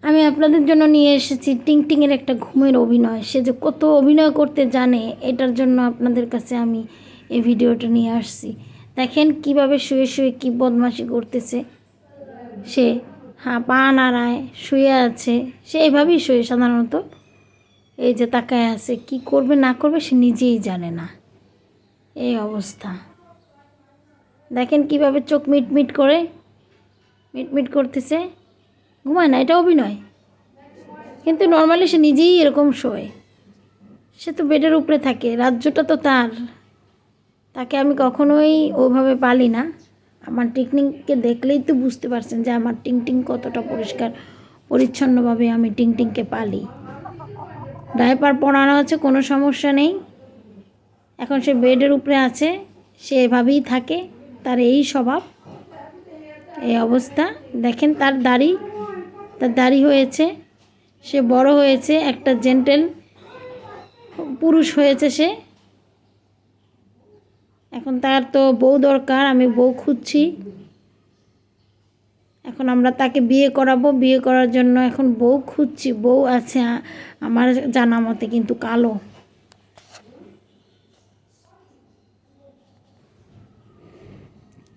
আমি আপনাদের জন্য নিয়ে এসেছি টিংটিংয়ের একটা ঘুমের অভিনয়। সে যে কত অভিনয় করতে জানে, এটার জন্য আপনাদের কাছে আমি এই ভিডিওটা নিয়ে আসছি। দেখেন কিভাবে শুয়ে শুয়ে কী বদমাশি করতেছে সে। হ্যাঁ, পা নাড়ায়, শুয়ে আছে, সে এভাবেই শুয়ে সাধারণত। এই যে তাকায় আছে, কি করবে না করবে সে নিজেই জানে না, এই অবস্থা। দেখেন কিভাবে চোখ মিটমিট করে মিটমিট করতেছে। ঘুমায় না, এটা অভিনয়, কিন্তু নর্মালি সে নিজেই এরকম শোয়। সে তো বেডের উপরে থাকে, রাজ্যটা তো তার। তাকে আমি কখনোই ওভাবে পালি না। আমার টিংটিংকে দেখলেই তো বুঝতে পারছেন যে আমার টিংটিং কতটা পরিষ্কার পরিচ্ছন্নভাবে আমি টিংটিংকে পালি। ডাইপার পরানো আছে, কোনো সমস্যা নেই। এখন সে বেডের উপরে আছে, সে এভাবেই থাকে, তার এই স্বভাব, এই অবস্থা। দেখেন তার দাড়ি হয়েছে, সে বড় হয়েছে, একটা জেন্টেল পুরুষ হয়েছে সে। এখন তার তো বউ দরকার, আমি বউ খুঁজছি। এখন আমরা তাকে বিয়ে করাবো, বিয়ে করার জন্য এখন বউ খুঁজছি। বউ আছে আমার জানা মতে, কিন্তু কালো।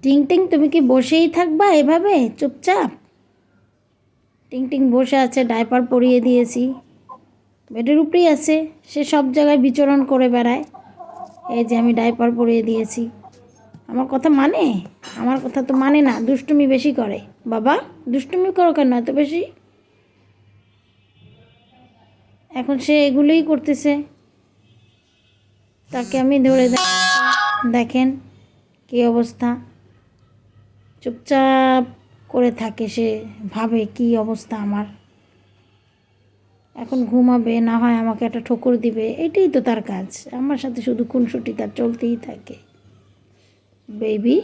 টিংটিং, তুমি কি বসেই থাকবা এভাবে চুপচাপ? টিংটিং বসে আছে, ডাইপার পরিয়ে দিয়েছি, বেডের উপরেই আছে। সে সব জায়গায় বিচরণ করে বেড়ায়। এই যে আমি ডাইপার পরিয়ে দিয়েছি। আমার কথা মানে? আমার কথা তো মানে না, দুষ্টুমি বেশি করে। বাবা, দুষ্টুমি করো কেন এত বেশি? এখন সে এগুলোই করতেছে, তাকে আমি ধরে দেখেন কী অবস্থা। চুপচাপ করে থাকে সে, ভাবে কি অবস্থা আমার। এখন ঘুমাবে, না হয় আমাকে একটা ঠোকর দিবে, এটাই তো তার কাজ। আমার সাথে শুধু খুনসুটি তার চলতেই থাকে। বেবি।